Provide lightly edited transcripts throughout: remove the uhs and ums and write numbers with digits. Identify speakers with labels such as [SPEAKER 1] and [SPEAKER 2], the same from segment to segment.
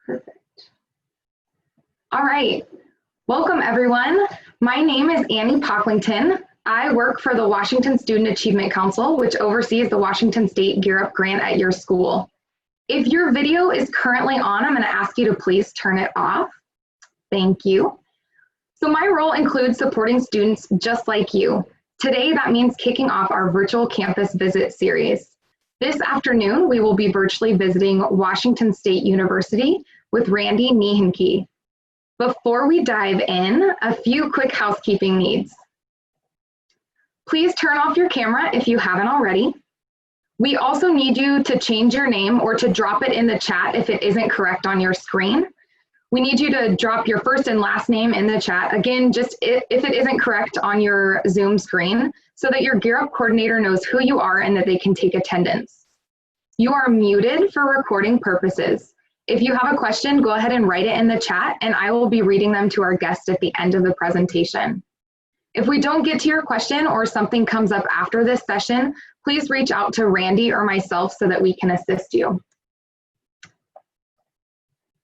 [SPEAKER 1] Perfect. All right. Welcome, everyone. My name is Annie Pocklington. I work for the Washington Student Achievement Council, which oversees the Washington State Gear Up grant at your school. If your video is currently on, I'm going to ask you to please turn it off. Thank you. So my role includes supporting students just like you. Today, that means kicking off our virtual campus visit series. This afternoon, we will be virtually visiting Washington State University with Randy Niehenke. Before we dive in, a few quick housekeeping needs. Please turn off your camera if you haven't already. We also need you to change your name or to drop it in the chat if it isn't correct on your screen. We need you to drop your first and last name in the chat. Again, just if it isn't correct on your Zoom screen, so that your Gear Up coordinator knows who you are and that they can take attendance. You are muted for recording purposes. If you have a question, go ahead and write it in the chat and I will be reading them to our guest at the end of the presentation. If we don't get to your question or something comes up after this session, please reach out to Randy or myself so that we can assist you.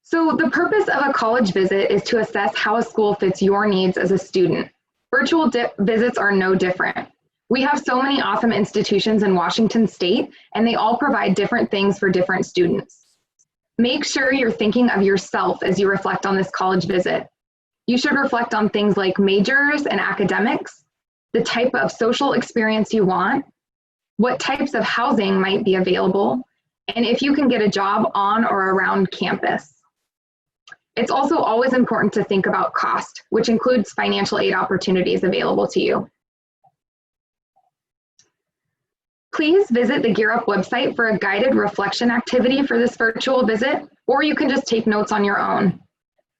[SPEAKER 1] So the purpose of a college visit is to assess how a school fits your needs as a student. Virtual visits are no different. We have so many awesome institutions in Washington State, and they all provide different things for different students. Make sure you're thinking of yourself as you reflect on this college visit. You should reflect on things like majors and academics, the type of social experience you want, what types of housing might be available, and if you can get a job on or around campus. It's also always important to think about cost, which includes financial aid opportunities available to you. Please visit the Gear Up website for a guided reflection activity for this virtual visit, or you can just take notes on your own.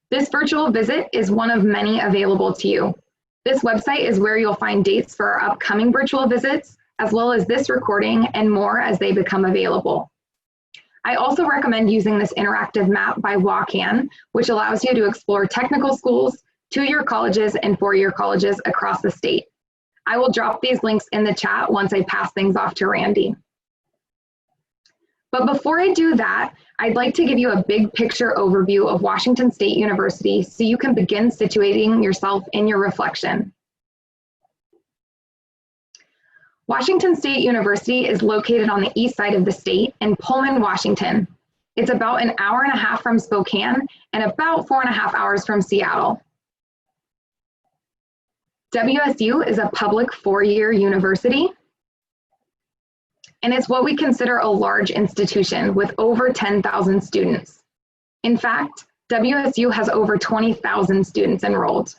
[SPEAKER 1] This virtual visit is one of many available to you. This website is where you'll find dates for our upcoming virtual visits, as well as this recording and more as they become available. I also recommend using this interactive map by WACAN, which allows you to explore technical schools, two-year colleges, and four-year colleges across the state. I will drop these links in the chat once I pass things off to Randy. But before I do that, I'd like to give you a big picture overview of Washington State University so you can begin situating yourself in your reflection. Washington State University is located on the east side of the state in Pullman, Washington. It's about an hour and a half from Spokane and about 4.5 hours from Seattle. WSU is a public four-year university, and it's what we consider a large institution with over 10,000 students. In fact, WSU has over 20,000 students enrolled.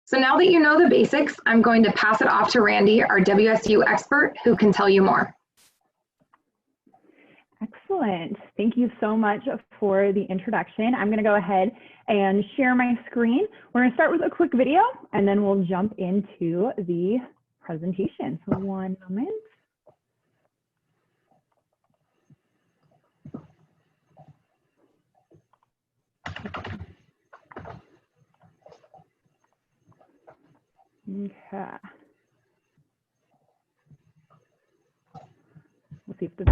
[SPEAKER 1] So now that you know the basics, I'm going to pass it off to Randy, our WSU expert, who can tell you more.
[SPEAKER 2] Excellent. Thank you so much for the introduction. I'm going to go ahead and share my screen. We're going to start with a quick video, and then we'll jump into the presentation. So one moment. Okay. We'll see if the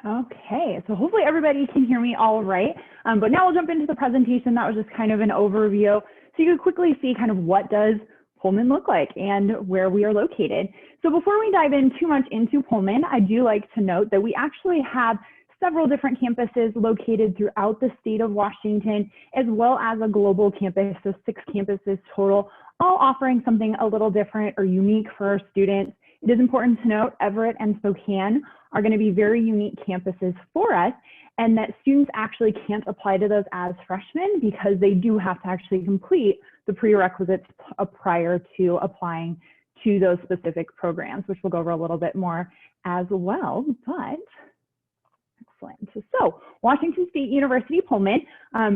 [SPEAKER 2] Okay, so hopefully everybody can hear me all right, but now we'll jump into the presentation. That was just kind of an overview. So you can quickly see kind of what does Pullman look like and where we are located. So before we dive in too much into Pullman, I do like to note that we actually have several different campuses located throughout the state of Washington, as well as a global campus, so 6 campuses total, all offering something a little different or unique for our students. It is important to note Everett and Spokane are going to be very unique campuses for us, and that students actually can't apply to those as freshmen because they do have to actually complete the prerequisites prior to applying to those specific programs, which we'll go over a little bit more as well. But excellent. So Washington State University, Pullman.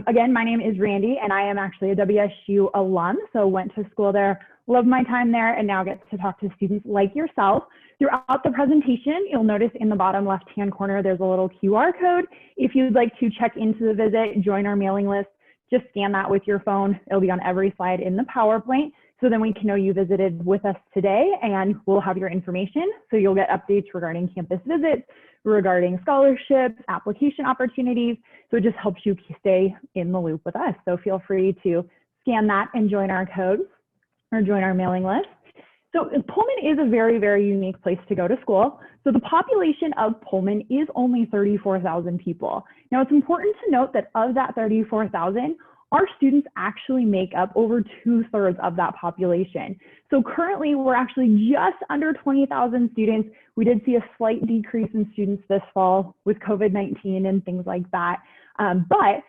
[SPEAKER 2] Again, my name is Randy, and I am actually a WSU alum, so went to school there, loved my time there, and now get to talk to students like yourself. Throughout the presentation, you'll notice in the bottom left-hand corner, there's a little QR code. If you'd like to check into the visit, join our mailing list, just scan that with your phone. It'll be on every slide in the PowerPoint. So then we can know you visited with us today, and we'll have your information. So you'll get updates regarding campus visits, regarding scholarships, application opportunities. So it just helps you stay in the loop with us. So feel free to scan that and join our code or join our mailing list. So Pullman is a very, very unique place to go to school. So the population of Pullman is only 34,000 people. Now it's important to note that of that 34,000, our students actually make up over 2/3 of that population. So currently we're actually just under 20,000 students. We did see a slight decrease in students this fall with COVID-19 and things like that. But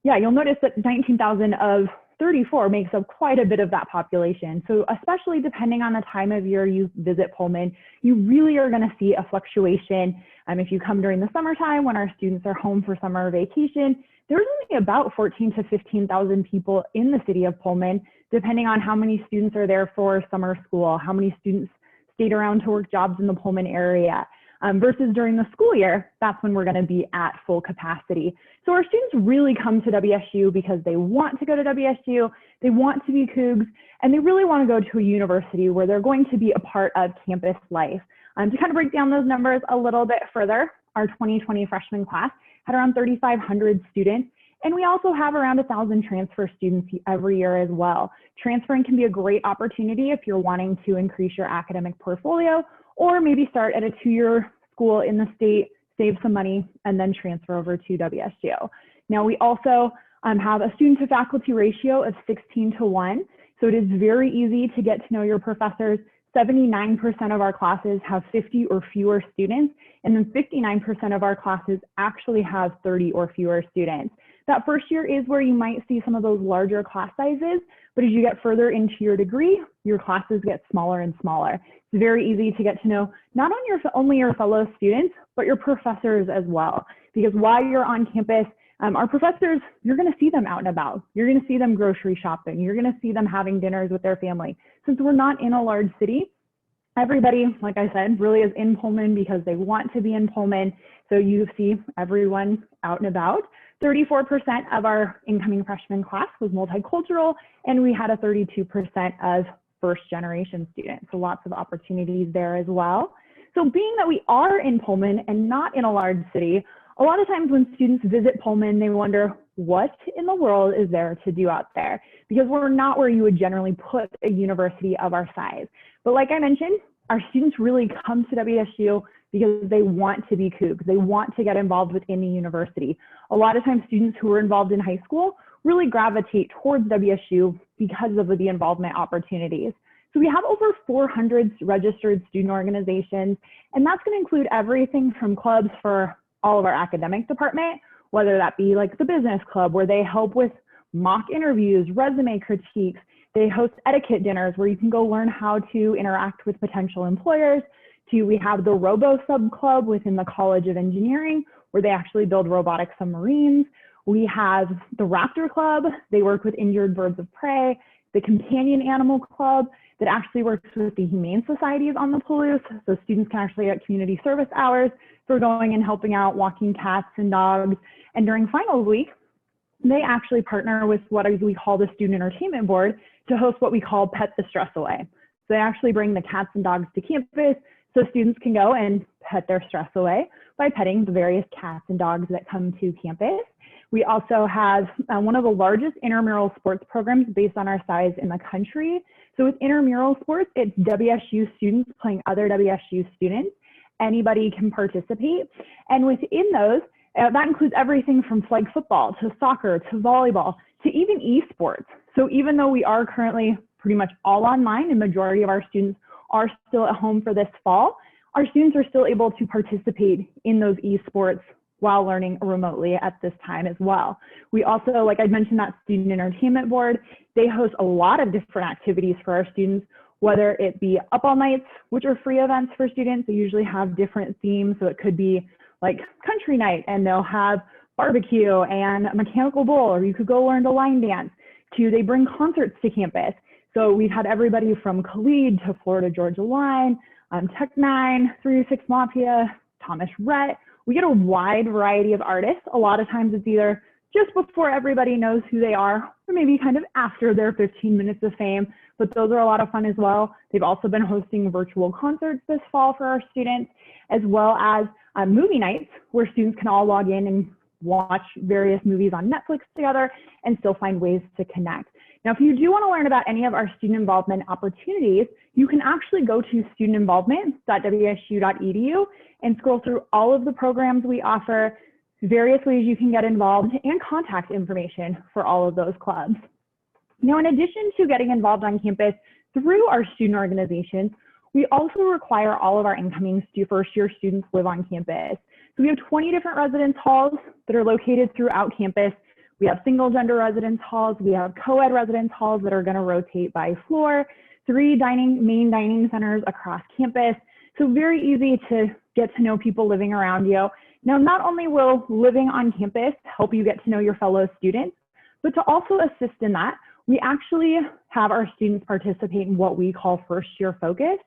[SPEAKER 2] yeah, you'll notice that 19,000 of 34 makes up quite a bit of that population. So especially depending on the time of year you visit Pullman, you really are going to see a fluctuation. If you come during the summertime when our students are home for summer vacation, there's only about 14 to 15,000 people in the city of Pullman, depending on how many students are there for summer school, how many students stayed around to work jobs in the Pullman area. Versus during the school year, that's when we're going to be at full capacity. So our students really come to WSU because they want to go to WSU, they want to be Cougs, and they really want to go to a university where they're going to be a part of campus life. To kind of break down those numbers a little bit further, our 2020 freshman class had around 3,500 students, and we also have around 1,000 transfer students every year as well. Transferring can be a great opportunity if you're wanting to increase your academic portfolio, or maybe start at a 2-year school in the state, save some money, and then transfer over to WSU. Now we also have a student to faculty ratio of 16:1, so it is very easy to get to know your professors. 79% of our classes have 50 or fewer students, and then 59% of our classes actually have 30 or fewer students. That first year is where you might see some of those larger class sizes, but as you get further into your degree, your classes get smaller and smaller. It's very easy to get to know not only your fellow students, but your professors as well. Because while you're on campus, our professors, you're going to see them out and about. You're going to see them grocery shopping. You're going to see them having dinners with their family. Since we're not in a large city, everybody, like I said, really is in Pullman because they want to be in Pullman. So you see everyone out and about. 34% of our incoming freshman class was multicultural, and we had a 32% of first generation students. So lots of opportunities there as well. So being that we are in Pullman and not in a large city, a lot of times when students visit Pullman, they wonder, what in the world is there to do out there? Because we're not where you would generally put a university of our size. But like I mentioned, our students really come to WSU because they want to be Cougs. They want to get involved within the university. A lot of times students who are involved in high school really gravitate towards WSU because of the involvement opportunities. So we have over 400 registered student organizations, and that's going to include everything from clubs for all of our academic department, whether that be like the business club where they help with mock interviews, resume critiques. They host etiquette dinners where you can go learn how to interact with potential employers. We have the Robo Sub Club within the College of Engineering where they actually build robotic submarines. We have the Raptor Club. They work with injured birds of prey. The Companion Animal Club that actually works with the humane societies on the Palouse. So students can actually get community service hours for going and helping out, walking cats and dogs. And during finals week, they actually partner with what we call the Student Entertainment Board to host what we call Pet the Stress Away. So they actually bring the cats and dogs to campus so students can go and pet their stress away by petting the various cats and dogs that come to campus. We also have one of the largest intramural sports programs based on our size in the country. So with intramural sports, it's WSU students playing other WSU students. Anybody can participate. And within those, that includes everything from flag football to soccer to volleyball to even esports. So even though we are currently pretty much all online and majority of our students are still at home for this fall, our students are still able to participate in those esports while learning remotely at this time as well. We also, like I mentioned, that student entertainment board, they host a lot of different activities for our students, whether it be up all nights, which are free events for students. They usually have different themes. So it could be like country night, and they'll have barbecue and a mechanical bull, or you could go learn to line dance, to they bring concerts to campus. So we've had everybody from Khalid to Florida Georgia Line, Tech Nine, 306 Mafia, Thomas Rhett. We get a wide variety of artists. A lot of times it's either just before everybody knows who they are, or maybe kind of after their 15 minutes of fame, but those are a lot of fun as well. They've also been hosting virtual concerts this fall for our students, as well as movie nights where students can all log in and watch various movies on Netflix together and still find ways to connect. Now, if you do want to learn about any of our student involvement opportunities, you can actually go to studentinvolvement.wsu.edu and scroll through all of the programs we offer, various ways you can get involved, and contact information for all of those clubs. Now, in addition to getting involved on campus through our student organizations, we also require all of our incoming first-year students live on campus. So we have 20 different residence halls that are located throughout campus. We have single-gender residence halls. We have co-ed residence halls that are going to rotate by floor, 3 main dining centers across campus. So very easy to get to know people living around you. Now, not only will living on campus help you get to know your fellow students, but to also assist in that, we actually have our students participate in what we call first-year focus.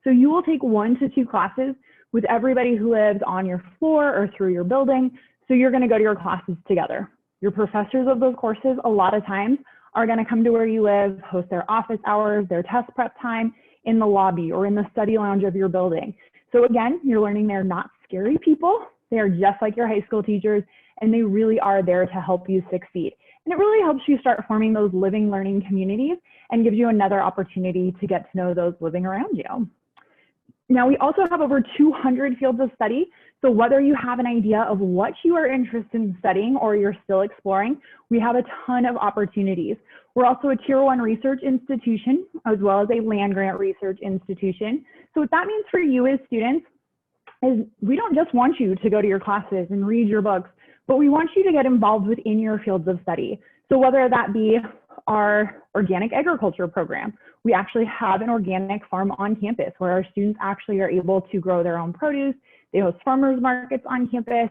[SPEAKER 2] So you will take 1 to 2 classes with everybody who lives on your floor or through your building. So you're going to go to your classes together. Your professors of those courses, a lot of times, are going to come to where you live, host their office hours, their test prep time in the lobby or in the study lounge of your building. So again, you're learning they're not scary people. They are just like your high school teachers, and they really are there to help you succeed. And it really helps you start forming those living learning communities and gives you another opportunity to get to know those living around you. Now, we also have over 200 fields of study. So whether you have an idea of what you are interested in studying or you're still exploring, we have a ton of opportunities. We're also a Tier 1 research institution, as well as a land-grant research institution. So what that means for you as students is we don't just want you to go to your classes and read your books, but we want you to get involved within your fields of study. So whether that be our organic agriculture program, we actually have an organic farm on campus where our students actually are able to grow their own produce. They host farmers markets on campus.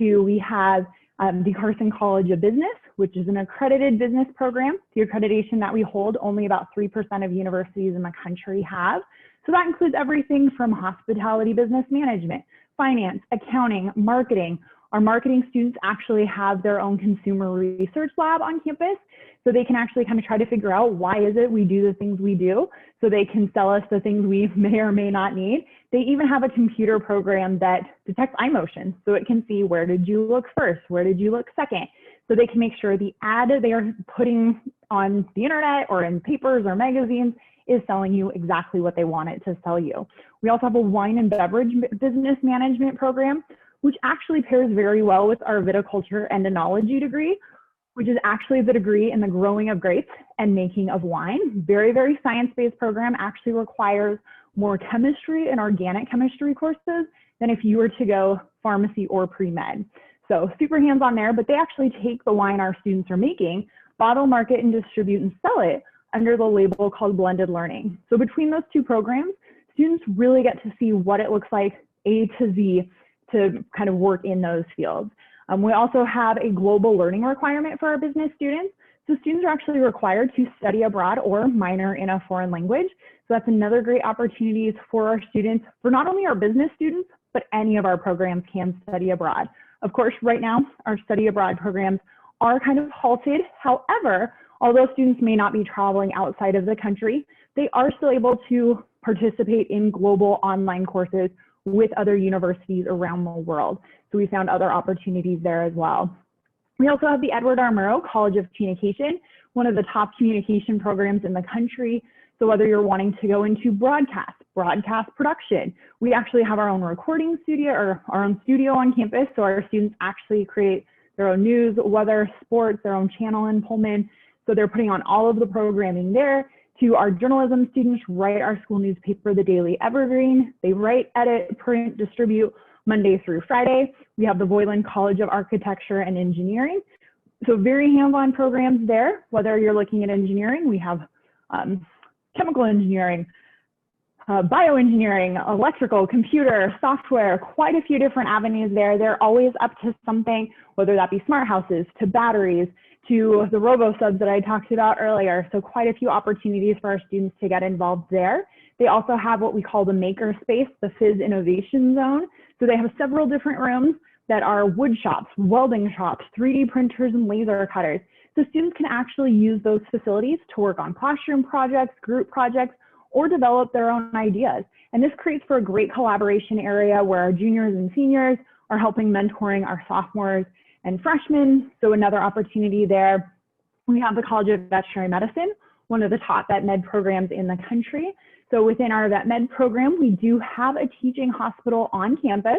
[SPEAKER 2] We have the Carson College of Business, which is an accredited business program. The accreditation that we hold, only about 3% of universities in the country have. So that includes everything from hospitality business management, finance, accounting, marketing. Our marketing students actually have their own consumer research lab on campus, so they can actually kind of try to figure out why is it we do the things we do, so they can sell us the things we may or may not need. They even have a computer program that detects eye motion, so it can see where did you look first, where did you look second, so they can make sure the ad they are putting on the internet or in papers or magazines is selling you exactly what they want it to sell you. We also have a wine and beverage business management program, which actually pairs very well with our viticulture and enology degree, which is actually the degree in the growing of grapes and making of wine. Very, very science-based program, actually requires more chemistry and organic chemistry courses than if you were to go pharmacy or pre-med. So super hands-on there, but they actually take the wine our students are making, bottle, market, and distribute and sell it under the label called blended learning. So between those two programs, students really get to see what it looks like A to Z to kind of work in those fields. We also have a global learning requirement for our business students. So students are actually required to study abroad or minor in a foreign language. So that's another great opportunity for our students, for not only our business students, but any of our programs can study abroad. Of course, right now, our study abroad programs are kind of halted. However, although students may not be traveling outside of the country, they are still able to participate in global online courses with other universities around the world. So we found other opportunities there as well. We also have the Edward R. Murrow College of Communication, one of the top communication programs in the country. So whether you're wanting to go into broadcast production, we actually have our own recording studio or our own studio on campus. So our students actually create their own news, weather, sports, their own channel in Pullman. So they're putting on all of the programming there. To our journalism students, write our school newspaper, the Daily Evergreen. They write, edit, print, distribute Monday through Friday. We have the Boylan College of Architecture and Engineering. So very hands-on programs there. Whether you're looking at engineering, we have chemical engineering, bioengineering, electrical, computer, software, quite a few different avenues there. They're always up to something, whether that be smart houses, to batteries, to the robo-subs that I talked about earlier. So quite a few opportunities for our students to get involved there. They also have what we call the maker space, the Phys Innovation Zone. So they have several different rooms that are wood shops, welding shops, 3D printers, and laser cutters. So students can actually use those facilities to work on classroom projects, group projects, or develop their own ideas. And this creates for a great collaboration area where our juniors and seniors are helping mentoring our sophomores and freshmen. So another opportunity there. We have the College of Veterinary Medicine, one of the top vet med programs in the country. So within our vet med program, we do have a teaching hospital on campus.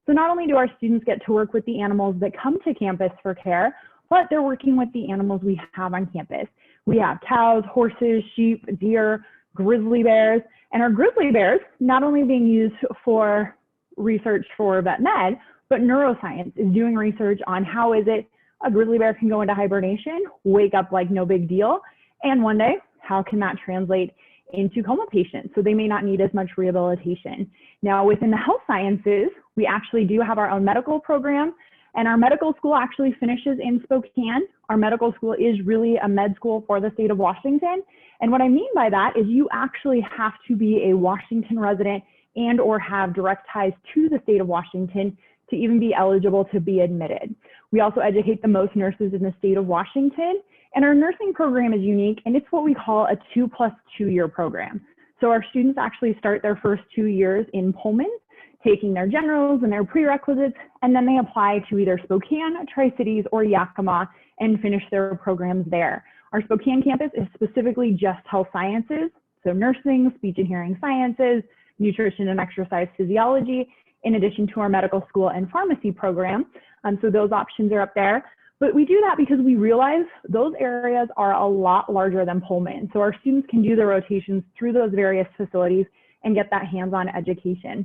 [SPEAKER 2] So not only do our students get to work with the animals that come to campus for care, but they're working with the animals we have on campus. We have cows, horses, sheep, deer, grizzly bears, and our grizzly bears not only being used for research for vet med, but neuroscience is doing research on how is it a grizzly bear can go into hibernation, wake up like no big deal, and one day, how can that translate into coma patients? So they may not need as much rehabilitation. Now within the health sciences, we actually do have our own medical program, and our medical school actually finishes in Spokane. Our medical school is really a med school for the state of Washington. And what I mean by that is you actually have to be a Washington resident and or have direct ties to the state of Washington to even be eligible to be admitted. We also educate the most nurses in the state of Washington, and our nursing program is unique, and it's what we call a 2+2 year program. So our students actually start their first 2 years in Pullman, taking their generals and their prerequisites, and then they apply to either Spokane, Tri-Cities, or Yakima and finish their programs there. Our Spokane campus is specifically just health sciences, so nursing, speech and hearing sciences, nutrition and exercise physiology, in addition to our medical school and pharmacy program. So those options are up there. But we do that because we realize those areas are a lot larger than Pullman. So our students can do the rotations through those various facilities and get that hands-on education.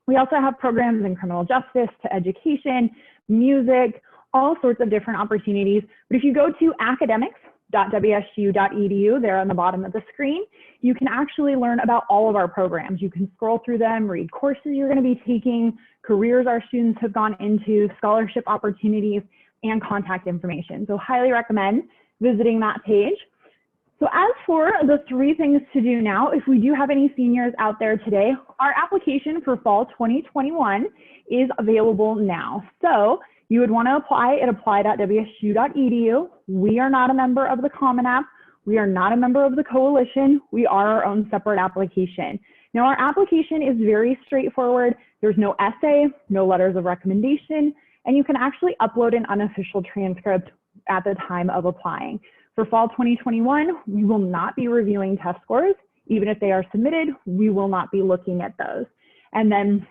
[SPEAKER 2] We also have programs in criminal justice to education, music, all sorts of different opportunities. But if you go to academics.wsu.edu, there on the bottom of the screen, you can actually learn about all of our programs. You can scroll through them, read courses you're going to be taking, careers our students have gone into, scholarship opportunities, and contact information. So highly recommend visiting that page. So as for the 3 things to do now, if we do have any seniors out there today, our application for fall 2021 is available now. So you would want to apply at apply.wsu.edu. We are not a member of the Common App. We are not a member of the coalition. We are our own separate application. Now our application is very straightforward. There's no essay, no letters of recommendation, and you can actually upload an unofficial transcript at the time of applying. For fall 2021, we will not be reviewing test scores. Even if they are submitted, we will not be looking at those. And then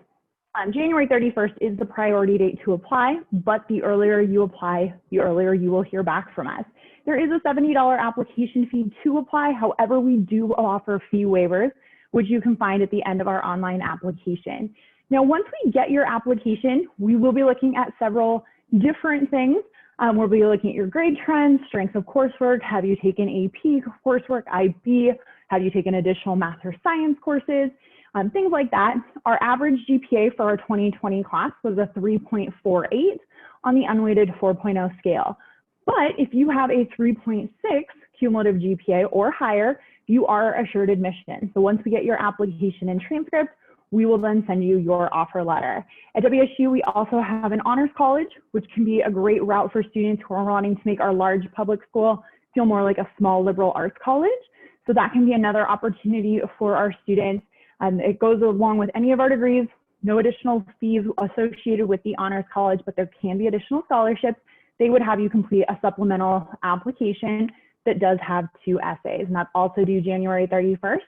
[SPEAKER 2] January 31st is the priority date to apply, but the earlier you apply, the earlier you will hear back from us. There is a $70 application fee to apply. However, we do offer fee waivers, which you can find at the end of our online application. Now, once we get your application, we will be looking at several different things. We'll be looking at your grade trends, strengths of coursework, have you taken AP coursework, IB, have you taken additional math or science courses, things like that. Our average GPA for our 2020 class was a 3.48 on the unweighted 4.0 scale. But if you have a 3.6 cumulative GPA or higher, you are assured admission. So once we get your application and transcript, we will then send you your offer letter. At WSU, we also have an honors college, which can be a great route for students who are wanting to make our large public school feel more like a small liberal arts college. So that can be another opportunity for our students. It goes along with any of our degrees, no additional fees associated with the honors college, but there can be additional scholarships. they would have you complete a supplemental application that does have 2 essays, and that's also due January 31st.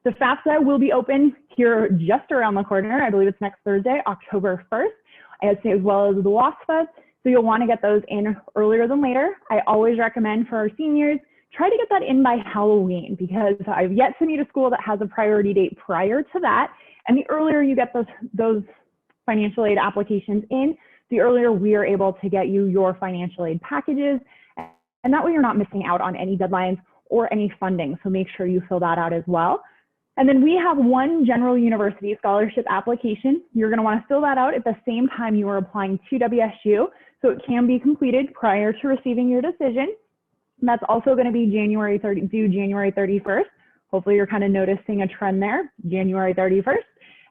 [SPEAKER 2] The FAFSA will be open here just around the corner. I believe it's next Thursday, October 1st, as well as the WASFA. So you'll want to get those in earlier than later. I always recommend for our seniors, try to get that in by Halloween, because I've yet to meet a school that has a priority date prior to that. And the earlier you get those financial aid applications in, the earlier we are able to get you your financial aid packages. And that way you're not missing out on any deadlines or any funding. So make sure you fill that out as well. And then we have one general university scholarship application. You're going to want to fill that out at the same time you are applying to WSU. So it can be completed prior to receiving your decision. And that's also going to be due January 31st. Hopefully you're kind of noticing a trend there, January 31st.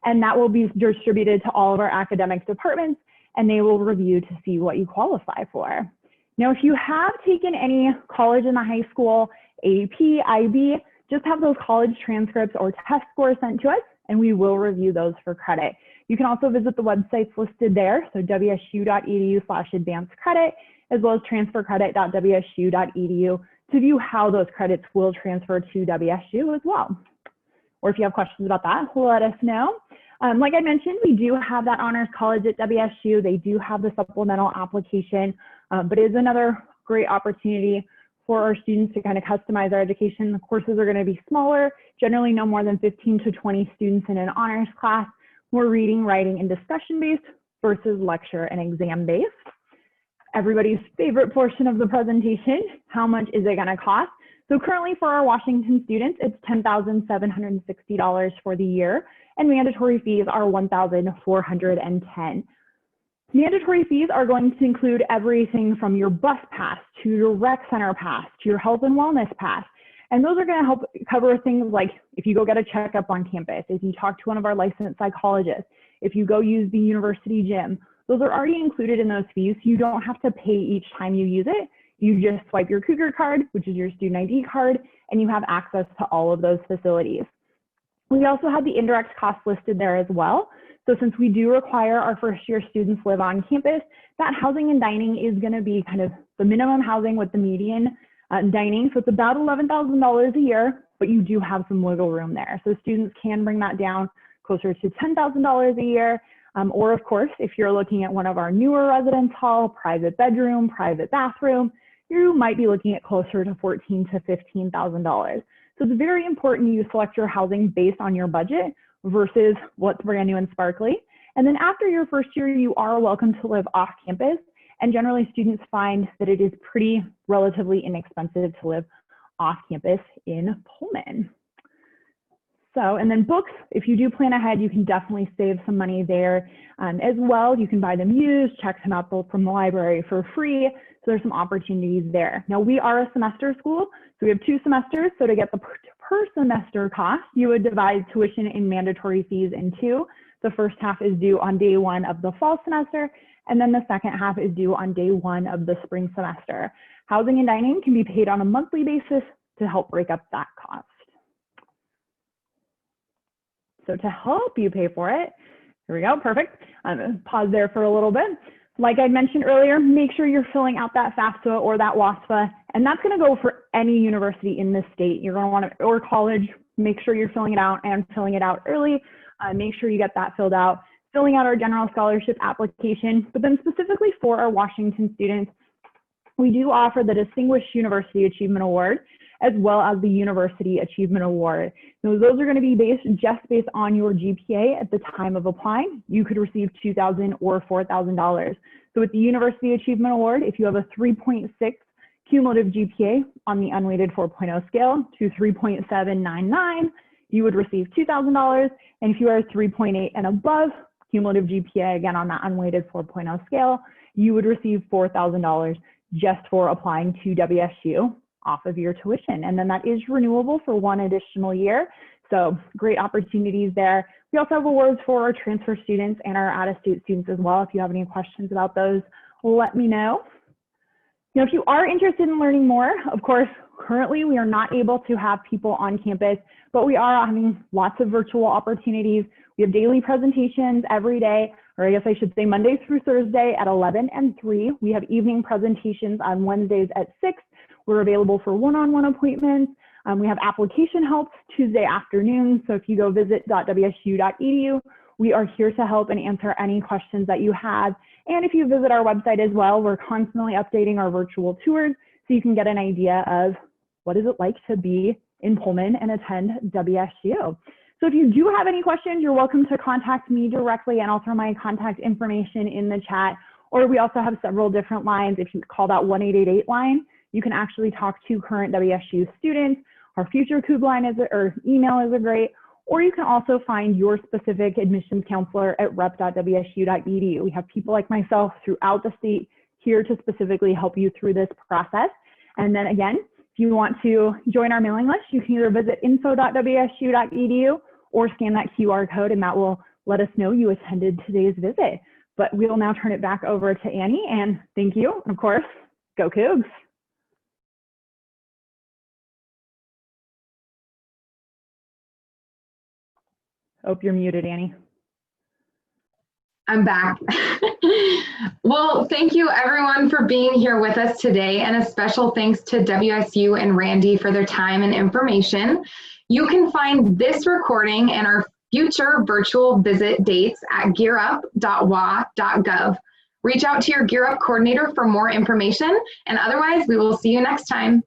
[SPEAKER 2] And that will be distributed to all of our academic departments, and they will review to see what you qualify for. Now, if you have taken any college in the high school, AP, IB, just have those college transcripts or test scores sent to us, and we will review those for credit. You can also visit the websites listed there, so wsu.edu/advanced-credit, as well as transfercredit.wsu.edu to view how those credits will transfer to WSU as well. Or if you have questions about that, let us know. Like I mentioned, we do have that honors college at WSU. They do have the supplemental application, but it is another great opportunity for our students to kind of customize our education. The courses are going to be smaller, generally no more than 15 to 20 students in an honors class, more reading, writing, and discussion based versus lecture and exam based. Everybody's favorite portion of the presentation, how much is it going to cost? So currently for our Washington students, it's $10,760 for the year, and mandatory fees are $1,410. Mandatory fees are going to include everything from your bus pass to your rec center pass to your health and wellness pass. And those are going to help cover things like if you go get a checkup on campus, if you talk to one of our licensed psychologists, if you go use the university gym, those are already included in those fees. So you don't have to pay each time you use it. You just swipe your Cougar card, which is your student ID card, and you have access to all of those facilities. We also have the indirect costs listed there as well. So since we do require our first year students live on campus, that housing and dining is going to be kind of the minimum housing with the median dining. So it's about $11,000 a year, but you do have some wiggle room there. So students can bring that down closer to $10,000 a year. Or of course, if you're looking at one of our newer residence hall, private bedroom, private bathroom, you might be looking at closer to $14,000 to $15,000. So it's very important you select your housing based on your budget versus what's brand new and sparkly. And then after your first year, you are welcome to live off campus. And generally students find that it is pretty relatively inexpensive to live off campus in Pullman. So, and then books, if you do plan ahead, you can definitely save some money there as well. You can buy them used, check them out from the library for free. So there's some opportunities there. Now we are a semester school, so we have 2 semesters. So to get the per semester cost, you would divide tuition and mandatory fees in 2. The first half is due on day 1 of the fall semester, and then the second half is due on day 1 of the spring semester. Housing and dining can be paid on a monthly basis to help break up that cost. So to help you pay for it, here we go, perfect. Pause there for a little bit. Like I mentioned earlier, make sure you're filling out that FAFSA or that WASFA, and that's gonna go for any university in this state. You're gonna wanna, or college, make sure you're filling it out and filling it out early. Make sure you get that filled out, filling out our general scholarship application, but then specifically for our Washington students, we do offer the Distinguished University Achievement Award, as well as the University Achievement Award. So those are going to be just based on your GPA at the time of applying. You could receive $2,000 or $4,000. So with the University Achievement Award, if you have a 3.6 cumulative GPA on the unweighted 4.0 scale to 3.799, you would receive $2,000. And if you are 3.8 and above cumulative GPA, again on that unweighted 4.0 scale, you would receive $4,000 just for applying to WSU off of your tuition. And then that is renewable for 1 additional year. So great opportunities there. We also have awards for our transfer students and our out-of-state students as well. If you have any questions about those, let me know. You know, if you are interested in learning more, of course, currently we are not able to have people on campus, but we are having lots of virtual opportunities We have daily presentations every day, or I guess I should say Monday through Thursday at 11 and 3. We have evening presentations on Wednesdays at 6. We're available for one-on-one appointments. We have application help Tuesday afternoons. So if you go visit .wsu.edu, we are here to help and answer any questions that you have. And if you visit our website as well, we're constantly updating our virtual tours so you can get an idea of what is it like to be in Pullman and attend WSU. So if you do have any questions, you're welcome to contact me directly, and I'll throw my contact information in the chat. Or we also have several different lines. If you call that 1-888 line, you can actually talk to current WSU students. Our future COOB line or email is great. Or you can also find your specific admissions counselor at rep.wsu.edu. We have people like myself throughout the state here to specifically help you through this process. And then again, if you want to join our mailing list, you can either visit info.wsu.edu or scan that QR code, and that will let us know you attended today's visit. But we will now turn it back over to Annie, and thank you. And of course, go Cougs. Oh, you're muted, Annie.
[SPEAKER 1] I'm back. Well, thank you everyone for being here with us today, and a special thanks to WSU and Randy for their time and information. You can find this recording and our future virtual visit dates at gearup.wa.gov. Reach out to your Gear Up coordinator for more information, and otherwise we will see you next time.